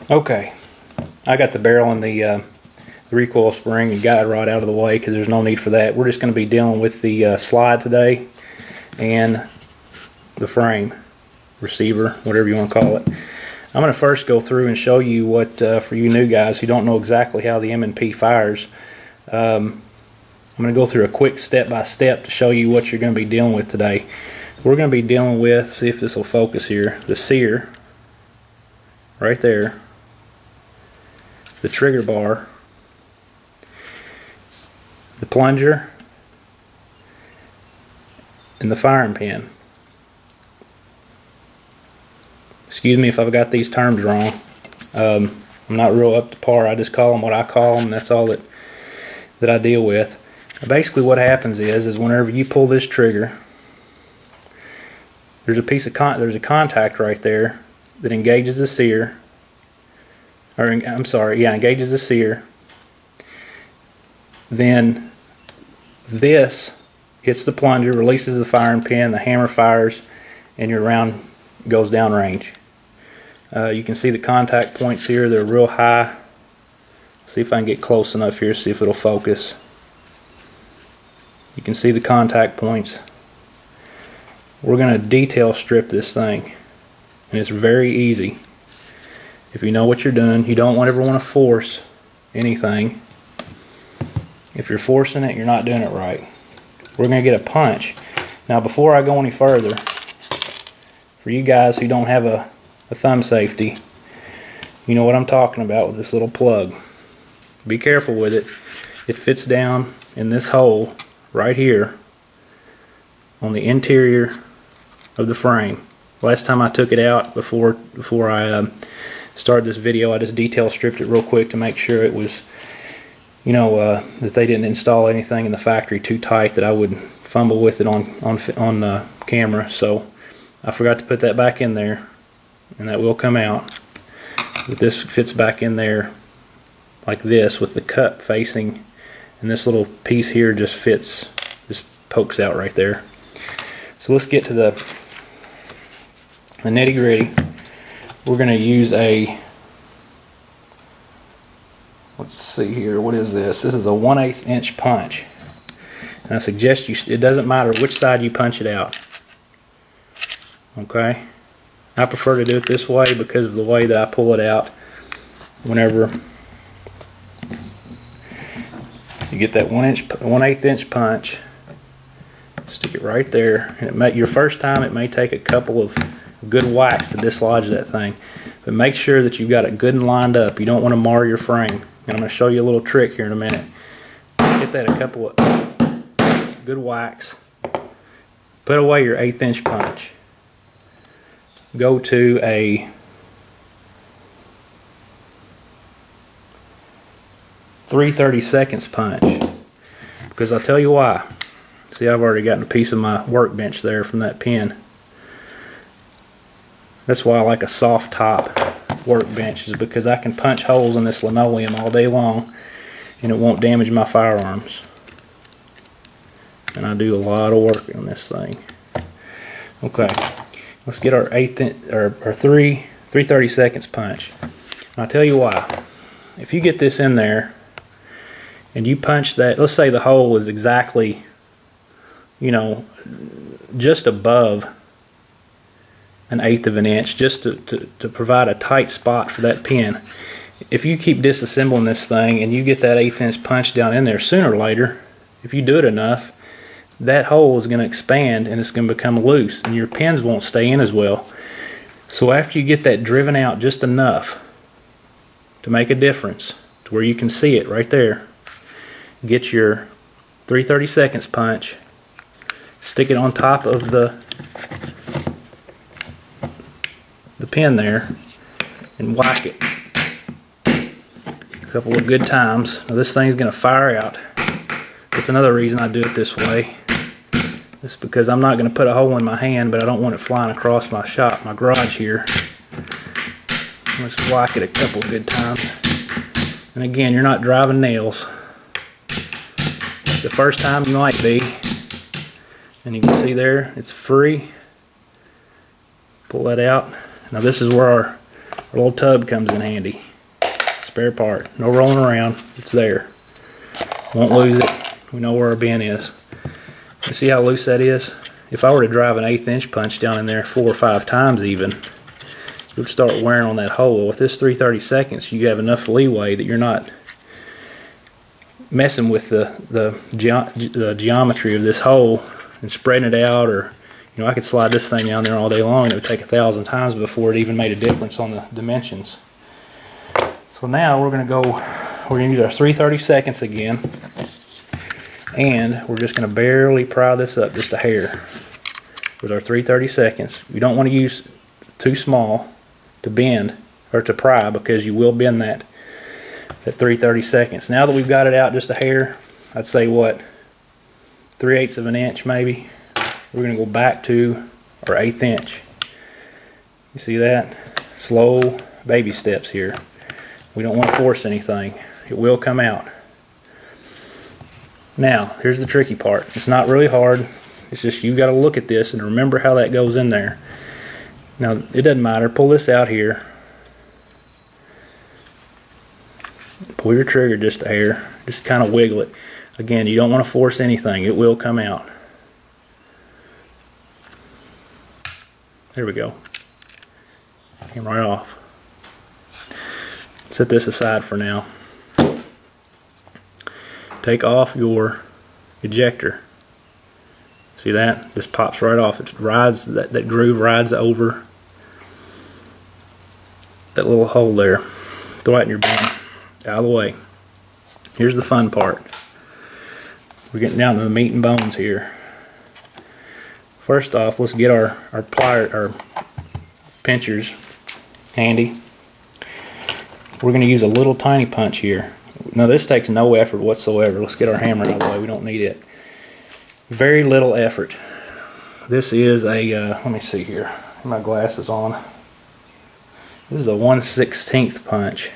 Okay, I got the barrel and the recoil spring and guide rod out of the way because there's no need for that. We're just going to be dealing with the slide today and the frame, receiver, whatever you want to call it. I'm going to first go through and show you what, for you new guys who don't know exactly how the M&P fires, I'm going to go through a quick step-by-step to show you what you're going to be dealing with today. We're going to be dealing with, see if this will focus here, the Sear, right there, the trigger bar, the plunger, and the firing pin. Excuse me if I've got these terms wrong. I'm not real up to par. I just call them what I call them, and that's all that I deal with. Basically what happens is whenever you pull this trigger, there's a contact right there that engages the Sear, or I'm sorry, yeah, engages the Sear. Then this hits the plunger, releases the firing pin, the hammer fires, and your round goes downrange. You can see the contact points here, they're real high. See if I can get close enough here, see if it'll focus. You can see the contact points. We're going to detail strip this thing, and it's very easy. If you know what you're doing, you don't ever want to force anything. If you're forcing it, you're not doing it right. We're going to get a punch. Now before I go any further, for you guys who don't have a thumb safety, you know what I'm talking about with this little plug. Be careful with it. It fits down in this hole right here on the interior of the frame. Last time I took it out before I started this video, I just detail stripped it real quick to make sure it was, you know, that they didn't install anything in the factory too tight that I would fumble with it on camera. So I forgot to put that back in there, and that will come out. But this fits back in there like this with the cup facing, and this little piece here just fits, just pokes out right there. So let's get to the nitty gritty. We're going to use a, let's see here, what is this? This is a 1/8 inch punch. And I suggest it doesn't matter which side you punch it out. Okay? I prefer to do it this way because of the way that I pull it out. Whenever you get that 1/8 inch punch, stick it right there. And your first time it may take a couple of good whacks to dislodge that thing, but make sure that you've got it good and lined up. You don't want to mar your frame. And I'm going to show you a little trick here in a minute. Get that a couple of good whacks. Put away your 1/8 inch punch. Go to a 3/32 punch, because I'll tell you why. See, I've already gotten a piece of my workbench there from that pin. That's why I like a soft top workbench, is because I can punch holes in this linoleum all day long and it won't damage my firearms. And I do a lot of work on this thing. Okay, let's get our 3/32 punch. And I'll tell you why. If you get this in there and you punch that, let's say the hole is exactly, you know, just above 1/8 of an inch, just to provide a tight spot for that pin. If you keep disassembling this thing and you get that 1/8 inch punch down in there, sooner or later, if you do it enough, that hole is going to expand and it's going to become loose, and your pins won't stay in as well. So after you get that driven out just enough to make a difference, to where you can see it right there, get your 3/32 punch, stick it on top of the pin there, and whack it a couple of good times. Now this thing's going to fire out. That's another reason I do it this way. It's because I'm not going to put a hole in my hand, but I don't want it flying across my shop, my garage here. Let's whack it a couple of good times. And again, you're not driving nails. The first time you might be. And you can see there, it's free. Pull that out. Now this is where Our little tub comes in handy. Spare part. No rolling around. It's there. Won't lose it. We know where our bin is. You see how loose that is? If I were to drive an 1/8 inch punch down in there 4 or 5 times even, it would start wearing on that hole. With this 3/32, you have enough leeway that you're not messing with the geometry of this hole and spreading it out. Or, you know, I could slide this thing down there all day long and it would take 1,000 times before it even made a difference on the dimensions. So now we're going to use our 3/32 again, and we're just going to barely pry this up just a hair with our 3/32. You don't want to use too small to bend or to pry, because you will bend that at 3/32. Now that we've got it out just a hair, I'd say what, 3/8 of an inch maybe, we're going to go back to our 1/8 inch. You see that? Slow baby steps here. We don't want to force anything. It will come out. Now, here's the tricky part. It's not really hard. It's just you've got to look at this and remember how that goes in there. Now, it doesn't matter. Pull this out here. Pull your trigger just a hair. Just kind of wiggle it. Again, you don't want to force anything. It will come out. There we go. Came right off. Set this aside for now. Take off your ejector. See that? Just pops right off. It rides, that groove rides over that little hole there. Throw it in your bin. Out of the way. Here's the fun part. We're getting down to the meat and bones here. First off, let's get our pinchers handy. We're going to use a little tiny punch here. Now this takes no effort whatsoever. Let's get our hammer out of the way. We don't need it. Very little effort. This is a, let me see here. My glasses on. This is a 1/16 punch.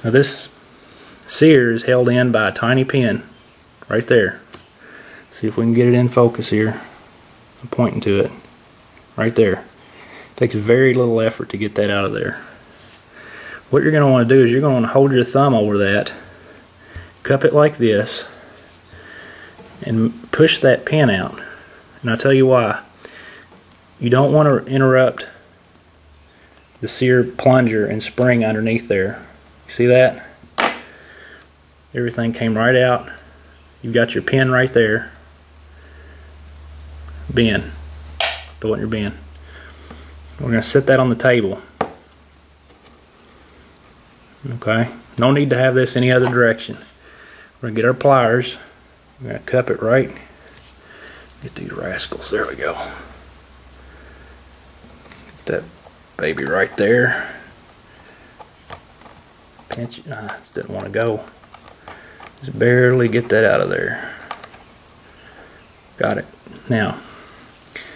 Now this sear is held in by a tiny pin right there. See if we can get it in focus here. I'm pointing to it. Right there. It takes very little effort to get that out of there. What you're going to want to do is you're going to want to hold your thumb over that, cup it like this, and push that pin out. And I'll tell you why. You don't want to interrupt the sear plunger and spring underneath there. See that? Everything came right out. You've got your pin right there. Bin. Throw it in your bin. We're going to set that on the table. Okay, no need to have this any other direction. We're going to get our pliers. We're going to cup it right. Get these rascals. There we go. Get that baby right there. Pinch it. Nah, it didn't want to go. Just barely get that out of there. Got it. Now,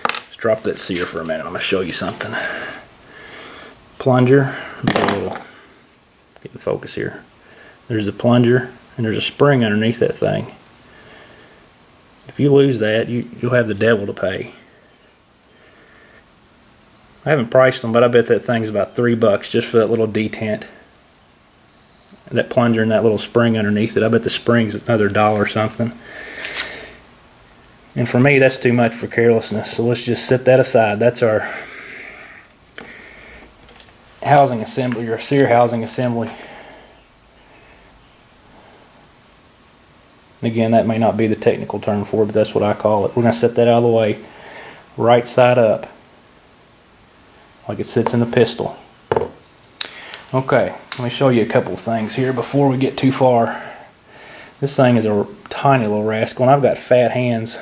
let's drop that sear for a minute. I'm going to show you something. Plunger. Get in focus here. There's a plunger and there's a spring underneath that thing. If you lose that, you'll have the devil to pay. I haven't priced them, but I bet that thing's about $3 just for that little detent. That plunger and that little spring underneath it. I bet the spring's another $1 or something. And for me, that's too much for carelessness. So let's just set that aside. That's our housing assembly, or sear housing assembly. And again, that may not be the technical term for it, but that's what I call it. We're going to set that out of the way, right side up, like it sits in the pistol. Okay, let me show you a couple of things here before we get too far. This thing is a tiny little rascal, and I've got fat hands.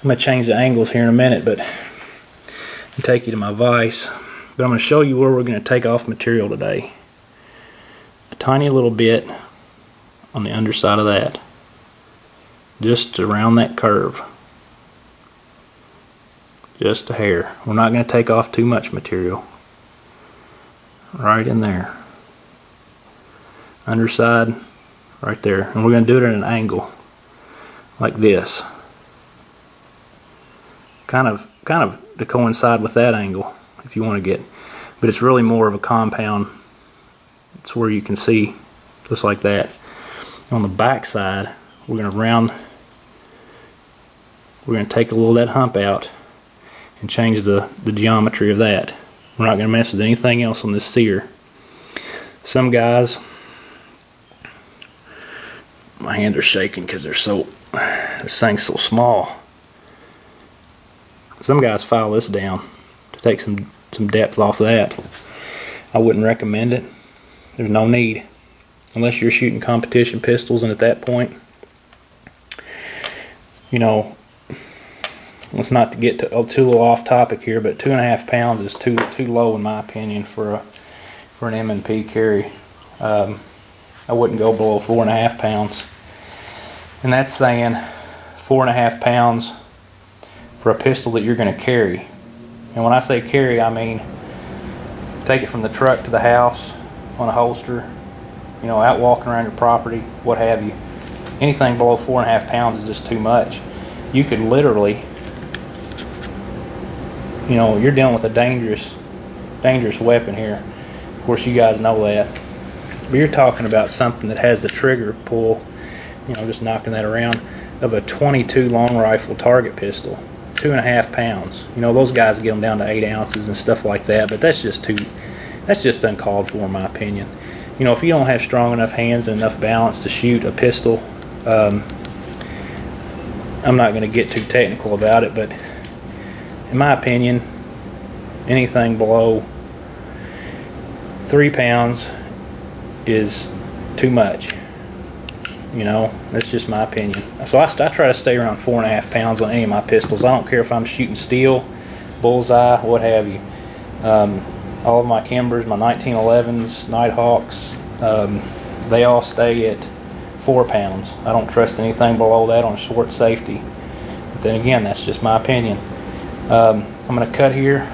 I'm going to change the angles here in a minute, but and take you to my vise. But I'm going to show you where we're going to take off material today. A tiny little bit on the underside of that, just around that curve, just a hair. We're not going to take off too much material. Right in there, underside right there, and we're going to do it at an angle like this, kind of to coincide with that angle if you want to get, but it's really more of a compound. It's where you can see just like that. On the back side, we're going to take a little of that hump out and change the geometry of that. We're not going to mess with anything else on this Sear. Some guys, my hands are shaking because they're so, this thing's so small. Some guys file this down to take some depth off that. I wouldn't recommend it. There's no need unless you're shooting competition pistols, and at that point, you know, let's not to get too little off topic here, but 2.5 pounds is too low in my opinion for an M&P carry. I wouldn't go below 4.5 pounds, and that's saying 4.5 pounds for a pistol that you're going to carry. And when I say carry, I mean take it from the truck to the house on a holster, you know, out walking around your property, what have you. Anything below 4.5 pounds is just too much. You could literally, you know, you're dealing with a dangerous weapon here. Of course, you guys know that. But you're talking about something that has the trigger pull, you know, just knocking that around, of a .22 long rifle target pistol. 2.5 pounds. You know, those guys get them down to 8 ounces and stuff like that, but that's just uncalled for in my opinion. You know, if you don't have strong enough hands and enough balance to shoot a pistol, I'm not going to get too technical about it, but in my opinion, anything below 3 pounds is too much. You know, that's just my opinion. So I try to stay around 4.5 pounds on any of my pistols. I don't care if I'm shooting steel, bullseye, what have you. All of my Kimbers, my 1911s, Nighthawks, they all stay at 4 pounds. I don't trust anything below that on short safety. But then again, that's just my opinion. I'm going to cut here.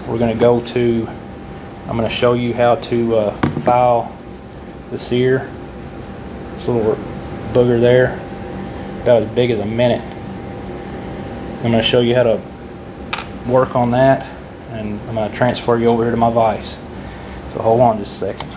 We're going to go to, I'm going to show you how to file the Sear. This little booger there, about as big as a minute. I'm going to show you how to work on that, and I'm going to transfer you over here to my vise. So hold on just a second.